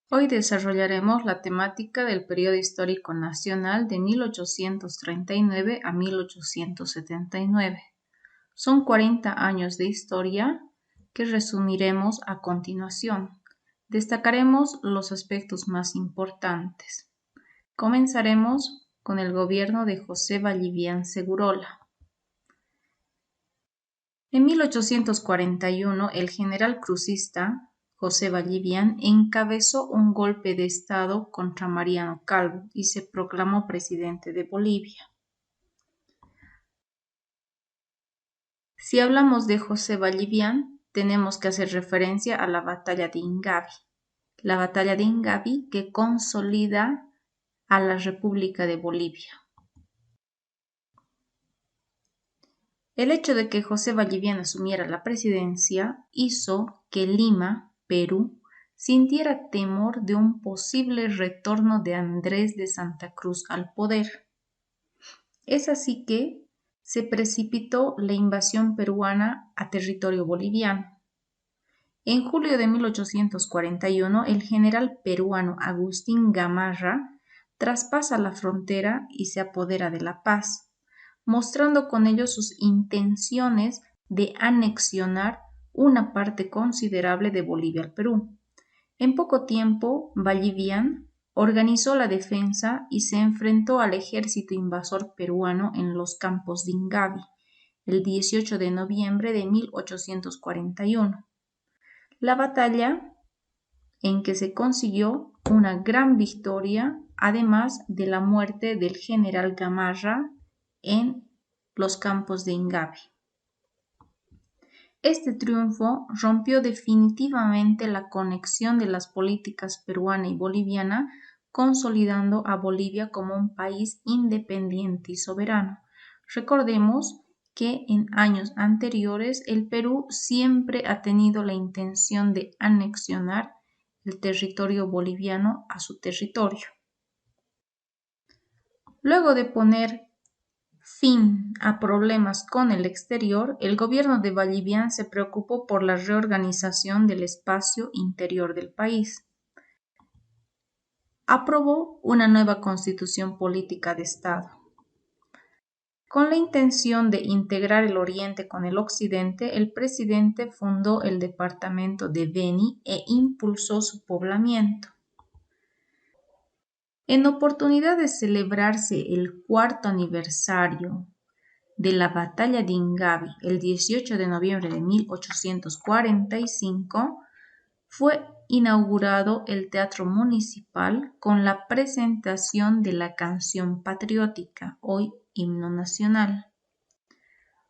Hoy desarrollaremos la temática del periodo histórico nacional de 1839 a 1879. Son 40 años de historia que resumiremos a continuación. Destacaremos los aspectos más importantes. Comenzaremos con el gobierno de José Vallivián Segurola. En 1841, el general crucista José Vallivián encabezó un golpe de Estado contra Mariano Calvo y se proclamó presidente de Bolivia. Si hablamos de José Vallivián, tenemos que hacer referencia a la batalla de Ingavi. La batalla de Ingavi que consolida a la República de Bolivia. El hecho de que José Vallivián asumiera la presidencia hizo que Lima, Perú, sintiera temor de un posible retorno de Andrés de Santa Cruz al poder. Es así que se precipitó la invasión peruana a territorio boliviano. En julio de 1841, el general peruano Agustín Gamarra traspasa la frontera y se apodera de La Paz, mostrando con ello sus intenciones de anexionar una parte considerable de Bolivia al Perú. En poco tiempo, Vallivián organizó la defensa y se enfrentó al ejército invasor peruano en los campos de Ingavi, el 18 de noviembre de 1841. La batalla en que se consiguió una gran victoria, además de la muerte del general Gamarra en los campos de Ingavi. Este triunfo rompió definitivamente la conexión de las políticas peruana y boliviana, consolidando a Bolivia como un país independiente y soberano. Recordemos que en años anteriores el Perú siempre ha tenido la intención de anexionar el territorio boliviano a su territorio. Luego de poner fin a problemas con el exterior, el gobierno de Vallivián se preocupó por la reorganización del espacio interior del país. Aprobó una nueva constitución política de Estado. Con la intención de integrar el Oriente con el Occidente, el presidente fundó el departamento de Beni e impulsó su poblamiento. En oportunidad de celebrarse el 4º aniversario de la batalla de Ingavi, el 18 de noviembre de 1845, fue inaugurado el Teatro Municipal con la presentación de la canción patriótica, hoy himno nacional.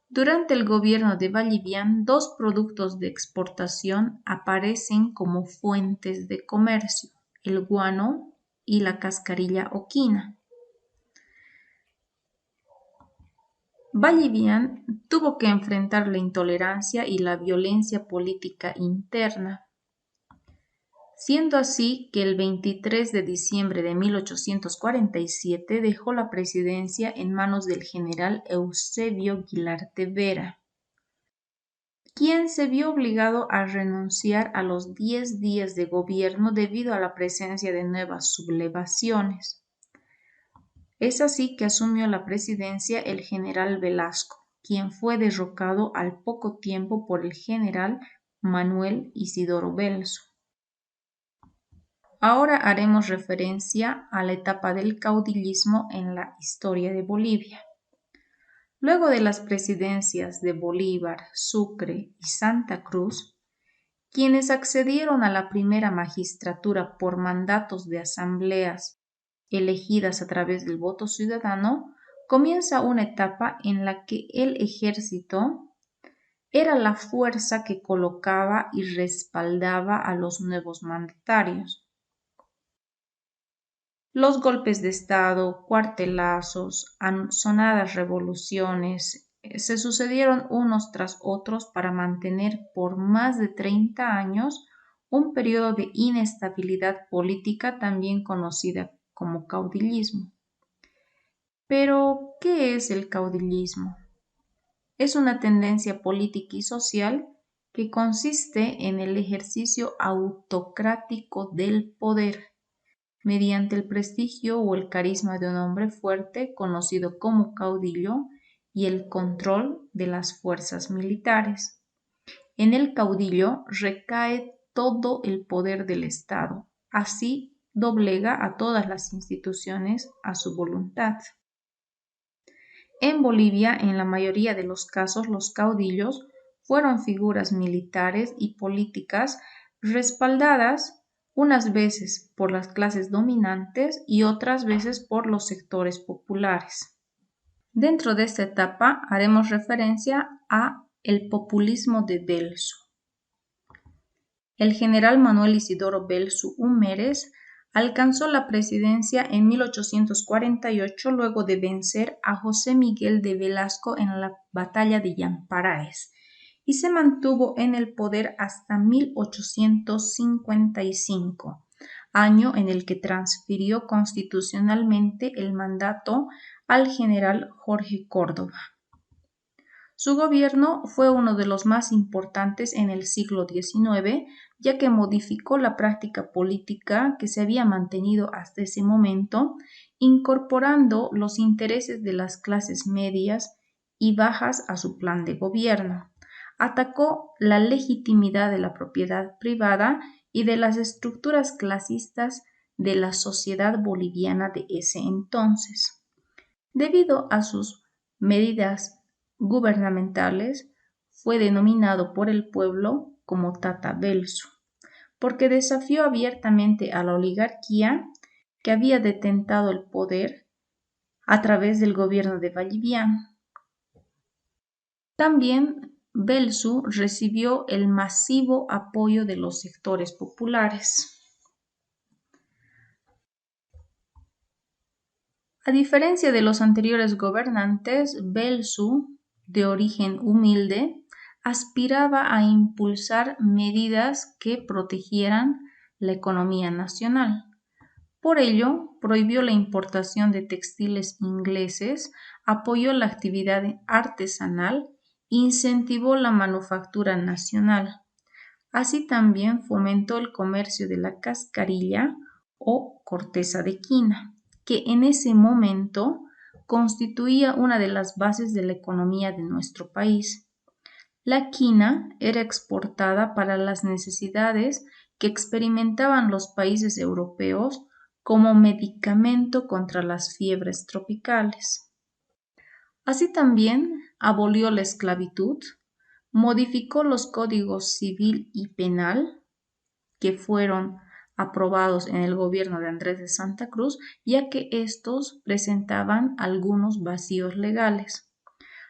Durante el gobierno de Vallivián, 2 productos de exportación aparecen como fuentes de comercio, el guano y la cascarilla oquina. Vallivián tuvo que enfrentar la intolerancia y la violencia política interna, siendo así que el 23 de diciembre de 1847 dejó la presidencia en manos del general Eusebio Guilarte Vera, quien se vio obligado a renunciar a los 10 días de gobierno debido a la presencia de nuevas sublevaciones. Es así que asumió la presidencia el general Velasco, quien fue derrocado al poco tiempo por el general Manuel Isidoro Belzo. Ahora haremos referencia a la etapa del caudillismo en la historia de Bolivia. Luego de las presidencias de Bolívar, Sucre y Santa Cruz, quienes accedieron a la primera magistratura por mandatos de asambleas elegidas a través del voto ciudadano, comienza una etapa en la que el ejército era la fuerza que colocaba y respaldaba a los nuevos mandatarios. Los golpes de Estado, cuartelazos, sonadas revoluciones se sucedieron unos tras otros para mantener por más de 30 años un periodo de inestabilidad política también conocida como caudillismo. Pero, ¿qué es el caudillismo? Es una tendencia política y social que consiste en el ejercicio autocrático del poder, mediante el prestigio o el carisma de un hombre fuerte conocido como caudillo y el control de las fuerzas militares. En el caudillo recae todo el poder del Estado, así doblega a todas las instituciones a su voluntad. En Bolivia, en la mayoría de los casos, los caudillos fueron figuras militares y políticas respaldadas unas veces por las clases dominantes y otras veces por los sectores populares. Dentro de esta etapa haremos referencia a el populismo de Belsu. El general Manuel Isidoro Belsu Humérez alcanzó la presidencia en 1848 luego de vencer a José Miguel de Velasco en la batalla de Yamparaes y se mantuvo en el poder hasta 1855, año en el que transfirió constitucionalmente el mandato al general Jorge Córdoba. Su gobierno fue uno de los más importantes en el siglo XIX, ya que modificó la práctica política que se había mantenido hasta ese momento, incorporando los intereses de las clases medias y bajas a su plan de gobierno. Atacó la legitimidad de la propiedad privada y de las estructuras clasistas de la sociedad boliviana de ese entonces. Debido a sus medidas gubernamentales, fue denominado por el pueblo como Tata Belsu, porque desafió abiertamente a la oligarquía que había detentado el poder a través del gobierno de Vallivian. También Belsu recibió el masivo apoyo de los sectores populares. A diferencia de los anteriores gobernantes, Belsu, de origen humilde, aspiraba a impulsar medidas que protegieran la economía nacional. Por ello, prohibió la importación de textiles ingleses, apoyó la actividad artesanal, incentivó la manufactura nacional. Así también fomentó el comercio de la cascarilla o corteza de quina, que en ese momento constituía una de las bases de la economía de nuestro país. La quina era exportada para las necesidades que experimentaban los países europeos como medicamento contra las fiebres tropicales. Así también abolió la esclavitud, modificó los códigos civil y penal que fueron aprobados en el gobierno de Andrés de Santa Cruz, ya que estos presentaban algunos vacíos legales.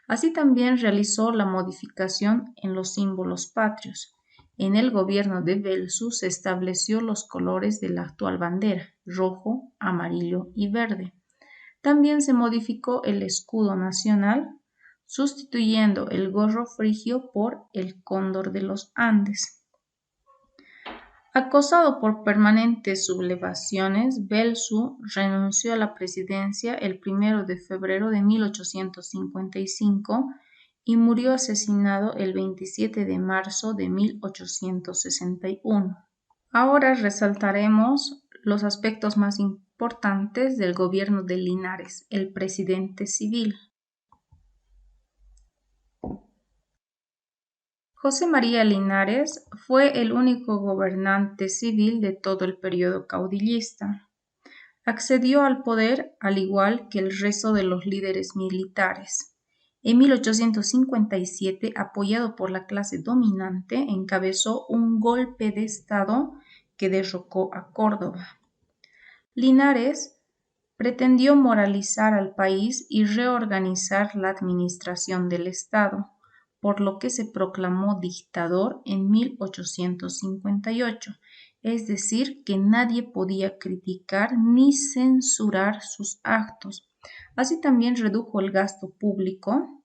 Así también realizó la modificación en los símbolos patrios. En el gobierno de Belsu se estableció los colores de la actual bandera, rojo, amarillo y verde. También se modificó el escudo nacional, sustituyendo el gorro frigio por el cóndor de los Andes. Acosado por permanentes sublevaciones, Belsu renunció a la presidencia el 1 de febrero de 1855 y murió asesinado el 27 de marzo de 1861. Ahora resaltaremos los aspectos más importantes del gobierno de Linares, el presidente civil. José María Linares fue el único gobernante civil de todo el periodo caudillista. Accedió al poder al igual que el resto de los líderes militares. En 1857, apoyado por la clase dominante, encabezó un golpe de Estado que derrocó a Córdoba. Linares pretendió moralizar al país y reorganizar la administración del Estado, por lo que se proclamó dictador en 1858, es decir, que nadie podía criticar ni censurar sus actos. Así también redujo el gasto público,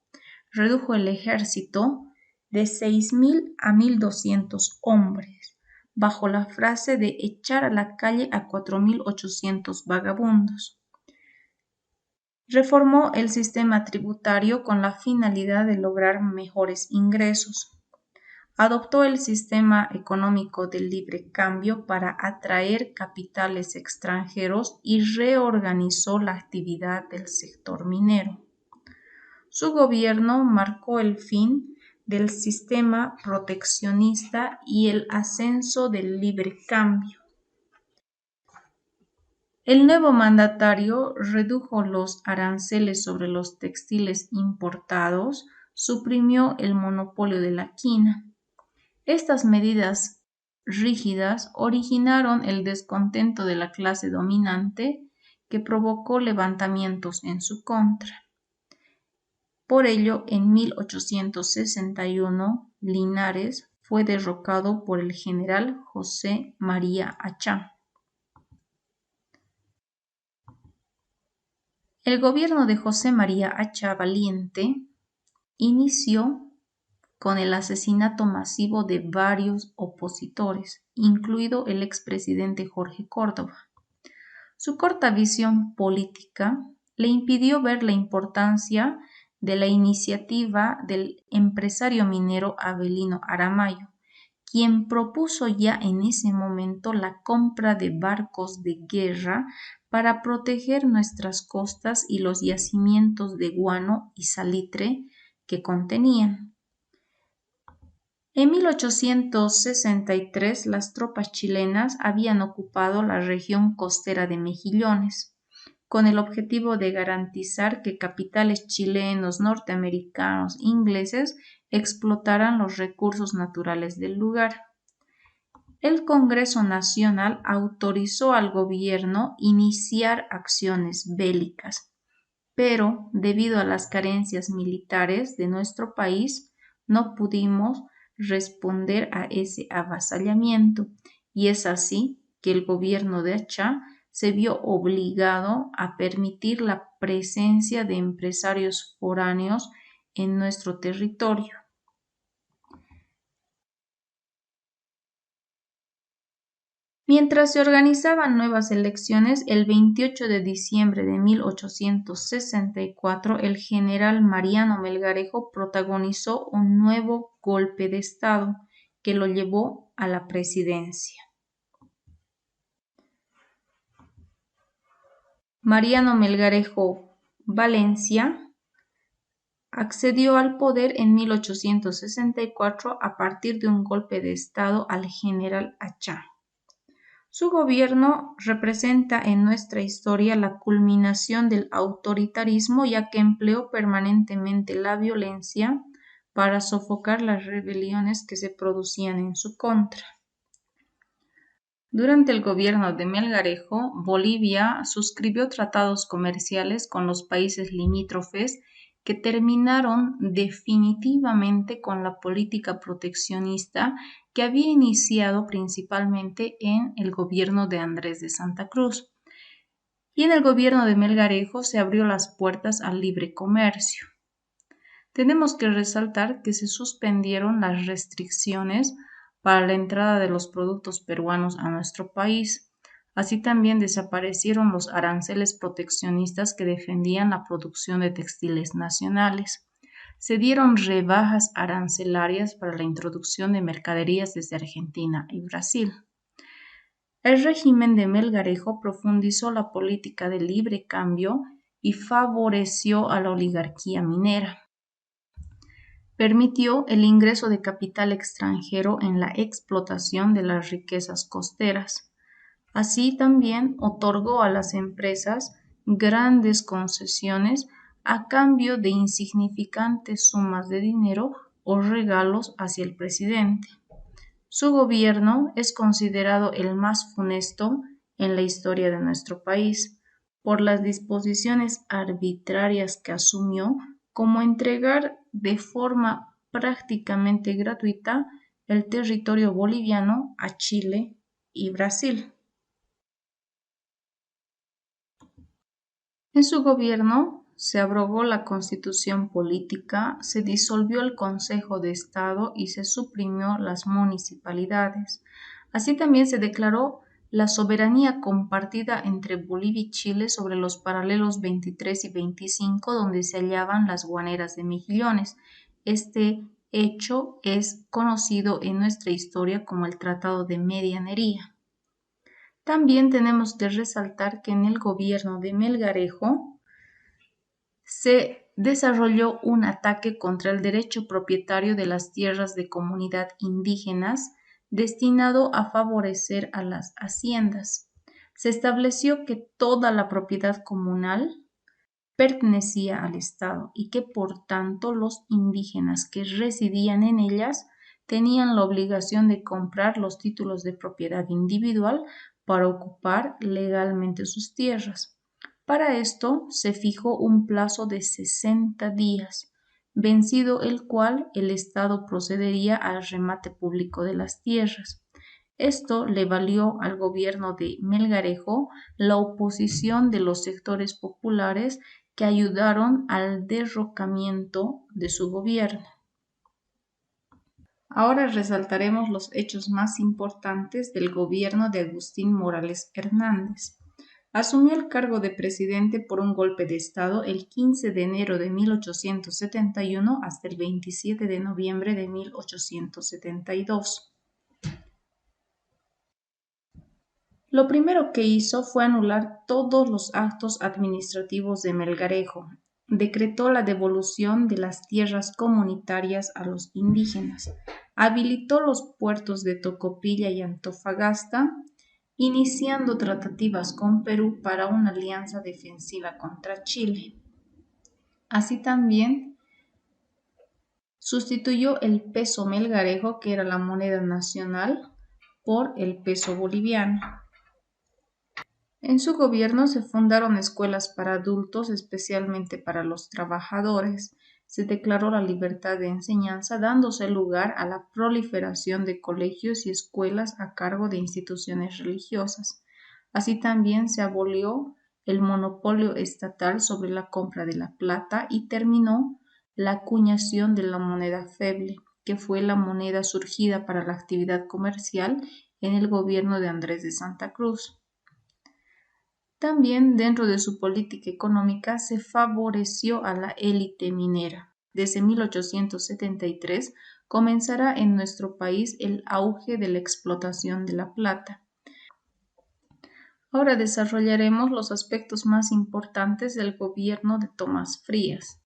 redujo el ejército de 6.000 a 1.200 hombres, bajo la frase de echar a la calle a 4.800 vagabundos. Reformó el sistema tributario con la finalidad de lograr mejores ingresos. Adoptó el sistema económico del libre cambio para atraer capitales extranjeros y reorganizó la actividad del sector minero. Su gobierno marcó el fin del sistema proteccionista y el ascenso del libre cambio. El nuevo mandatario redujo los aranceles sobre los textiles importados, suprimió el monopolio de la quina. Estas medidas rígidas originaron el descontento de la clase dominante, que provocó levantamientos en su contra. Por ello, en 1861, Linares fue derrocado por el general José María Achá. El gobierno de José María Achá Valiente inició con el asesinato masivo de varios opositores, incluido el expresidente Jorge Córdoba. Su corta visión política le impidió ver la importancia de la iniciativa del empresario minero Avelino Aramayo, quien propuso ya en ese momento la compra de barcos de guerra para proteger nuestras costas y los yacimientos de guano y salitre que contenían. En 1863 las tropas chilenas habían ocupado la región costera de Mejillones, con el objetivo de garantizar que capitales chilenos, norteamericanos, ingleses explotaran los recursos naturales del lugar. El Congreso Nacional autorizó al gobierno iniciar acciones bélicas, pero debido a las carencias militares de nuestro país, no pudimos responder a ese avasallamiento, y es así que el gobierno de Achá se vio obligado a permitir la presencia de empresarios foráneos en nuestro territorio. Mientras se organizaban nuevas elecciones, el 28 de diciembre de 1864, el general Mariano Melgarejo protagonizó un nuevo golpe de Estado que lo llevó a la presidencia. Mariano Melgarejo Valencia accedió al poder en 1864 a partir de un golpe de Estado al general Achá. Su gobierno representa en nuestra historia la culminación del autoritarismo, ya que empleó permanentemente la violencia para sofocar las rebeliones que se producían en su contra. Durante el gobierno de Melgarejo, Bolivia suscribió tratados comerciales con los países limítrofes que terminaron definitivamente con la política proteccionista que había iniciado principalmente en el gobierno de Andrés de Santa Cruz. Y en el gobierno de Melgarejo se abrió las puertas al libre comercio. Tenemos que resaltar que se suspendieron las restricciones para la entrada de los productos peruanos a nuestro país. Así también desaparecieron los aranceles proteccionistas que defendían la producción de textiles nacionales. Se dieron rebajas arancelarias para la introducción de mercaderías desde Argentina y Brasil. El régimen de Melgarejo profundizó la política de libre cambio y favoreció a la oligarquía minera. Permitió el ingreso de capital extranjero en la explotación de las riquezas costeras. Así también otorgó a las empresas grandes concesiones a cambio de insignificantes sumas de dinero o regalos hacia el presidente. Su gobierno es considerado el más funesto en la historia de nuestro país por las disposiciones arbitrarias que asumió, como entregar de forma prácticamente gratuita el territorio boliviano a Chile y Brasil. En su gobierno se abrogó la constitución política, se disolvió el Consejo de Estado y se suprimió las municipalidades. Así también se declaró la soberanía compartida entre Bolivia y Chile sobre los paralelos 23 y 25, donde se hallaban las guaneras de Mejillones. Este hecho es conocido en nuestra historia como el Tratado de Medianería. También tenemos que resaltar que en el gobierno de Melgarejo se desarrolló un ataque contra el derecho propietario de las tierras de comunidad indígenas destinado a favorecer a las haciendas. Se estableció que toda la propiedad comunal pertenecía al Estado y que por tanto los indígenas que residían en ellas tenían la obligación de comprar los títulos de propiedad individual para ocupar legalmente sus tierras. Para esto se fijó un plazo de 60 días, vencido el cual el Estado procedería al remate público de las tierras. Esto le valió al gobierno de Melgarejo la oposición de los sectores populares que ayudaron al derrocamiento de su gobierno. Ahora resaltaremos los hechos más importantes del gobierno de Agustín Morales Hernández. Asumió el cargo de presidente por un golpe de Estado el 15 de enero de 1871 hasta el 27 de noviembre de 1872. Lo primero que hizo fue anular todos los actos administrativos de Melgarejo. Decretó la devolución de las tierras comunitarias a los indígenas. Habilitó los puertos de Tocopilla y Antofagasta, iniciando tratativas con Perú para una alianza defensiva contra Chile. Así también sustituyó el peso melgarejo, que era la moneda nacional, por el peso boliviano. En su gobierno se fundaron escuelas para adultos, especialmente para los trabajadores. Se declaró la libertad de enseñanza, dándose lugar a la proliferación de colegios y escuelas a cargo de instituciones religiosas. Así también se abolió el monopolio estatal sobre la compra de la plata y terminó la acuñación de la moneda feble, que fue la moneda surgida para la actividad comercial en el gobierno de Andrés de Santa Cruz. También dentro de su política económica se favoreció a la élite minera. Desde 1873 comenzará en nuestro país el auge de la explotación de la plata. Ahora desarrollaremos los aspectos más importantes del gobierno de Tomás Frías.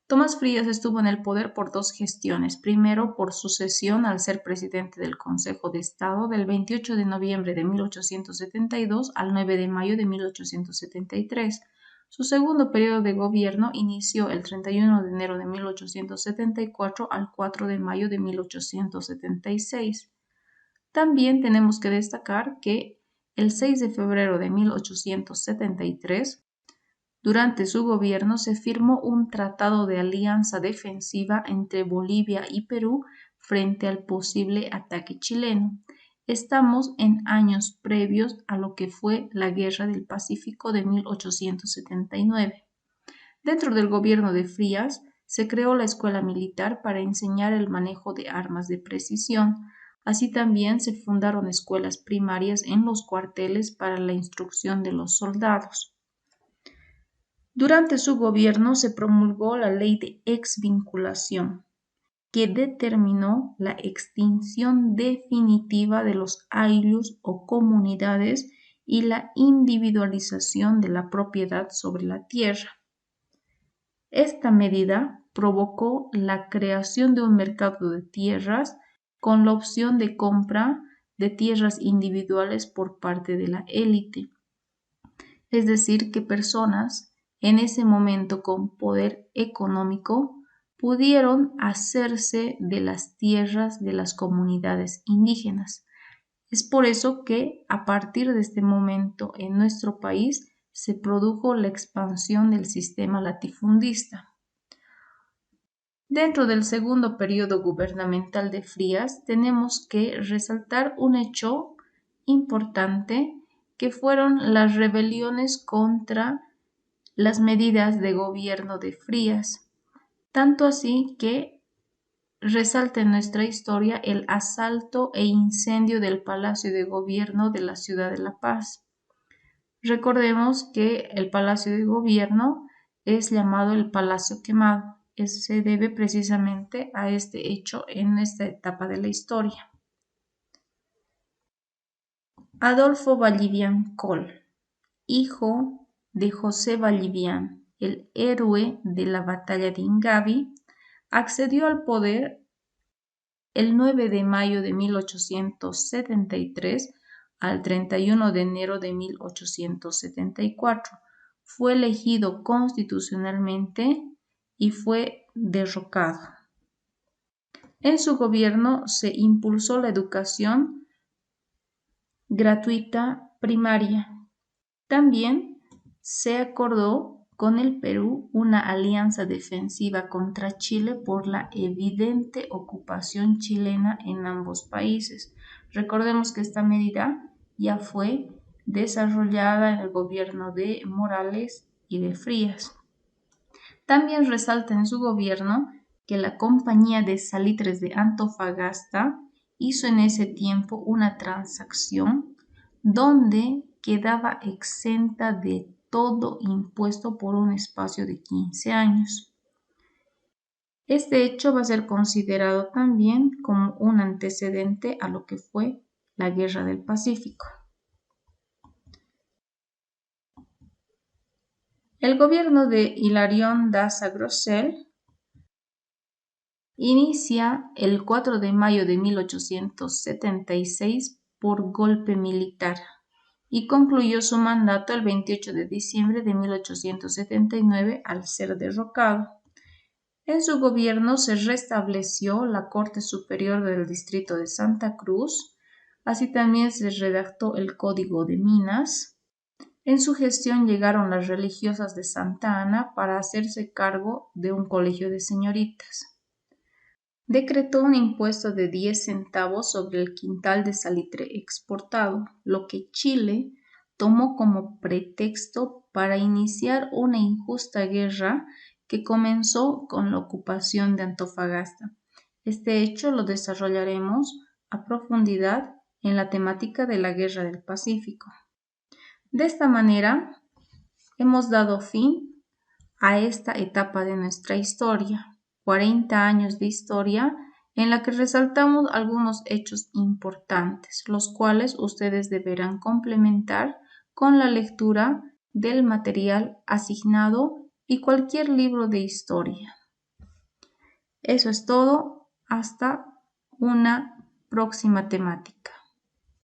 Tomás Frías estuvo en el poder por dos gestiones. Primero, por sucesión al ser presidente del Consejo de Estado del 28 de noviembre de 1872 al 9 de mayo de 1873. Su segundo periodo de gobierno inició el 31 de enero de 1874 al 4 de mayo de 1876. También tenemos que destacar que el 6 de febrero de 1873 durante su gobierno se firmó un tratado de alianza defensiva entre Bolivia y Perú frente al posible ataque chileno. Estamos en años previos a lo que fue la Guerra del Pacífico de 1879. Dentro del gobierno de Frías se creó la escuela militar para enseñar el manejo de armas de precisión. Así también se fundaron escuelas primarias en los cuarteles para la instrucción de los soldados. Durante su gobierno se promulgó la Ley de Exvinculación, que determinó la extinción definitiva de los ayllus o comunidades y la individualización de la propiedad sobre la tierra. Esta medida provocó la creación de un mercado de tierras con la opción de compra de tierras individuales por parte de la élite, es decir, que personas en ese momento con poder económico pudieron hacerse de las tierras de las comunidades indígenas. Es por eso que a partir de este momento en nuestro país se produjo la expansión del sistema latifundista. Dentro del segundo periodo gubernamental de Frías tenemos que resaltar un hecho importante que fueron las rebeliones contra las medidas de gobierno de Frías, tanto así que resalta en nuestra historia el asalto e incendio del Palacio de Gobierno de la ciudad de La Paz. Recordemos que el Palacio de Gobierno es llamado el Palacio Quemado se debe precisamente a este hecho en esta etapa de la historia. Adolfo Vallivian Coll, hijo de José Vallivian, el héroe de la batalla de Ingavi, accedió al poder el 9 de mayo de 1873 al 31 de enero de 1874. Fue elegido constitucionalmente y fue derrocado. En su gobierno se impulsó la educación gratuita primaria. También se acordó con el Perú una alianza defensiva contra Chile por la evidente ocupación chilena en ambos países. Recordemos que esta medida ya fue desarrollada en el gobierno de Morales y de Frías. También resalta en su gobierno que la Compañía de Salitres de Antofagasta hizo en ese tiempo una transacción donde quedaba exenta de todo impuesto por un espacio de 15 años. Este hecho va a ser considerado también como un antecedente a lo que fue la Guerra del Pacífico. El gobierno de Hilarión Daza Grosel inicia el 4 de mayo de 1876 por golpe militar y concluyó su mandato el 28 de diciembre de 1879 al ser derrocado. En su gobierno se restableció la Corte Superior del Distrito de Santa Cruz, así también se redactó el Código de Minas. En su gestión llegaron las religiosas de Santa Ana para hacerse cargo de un colegio de señoritas. Decretó un impuesto de 10 centavos sobre el quintal de salitre exportado, lo que Chile tomó como pretexto para iniciar una injusta guerra que comenzó con la ocupación de Antofagasta. Este hecho lo desarrollaremos a profundidad en la temática de la Guerra del Pacífico. De esta manera, hemos dado fin a esta etapa de nuestra historia, 40 años de historia en la que resaltamos algunos hechos importantes, los cuales ustedes deberán complementar con la lectura del material asignado y cualquier libro de historia. Eso es todo, hasta una próxima temática.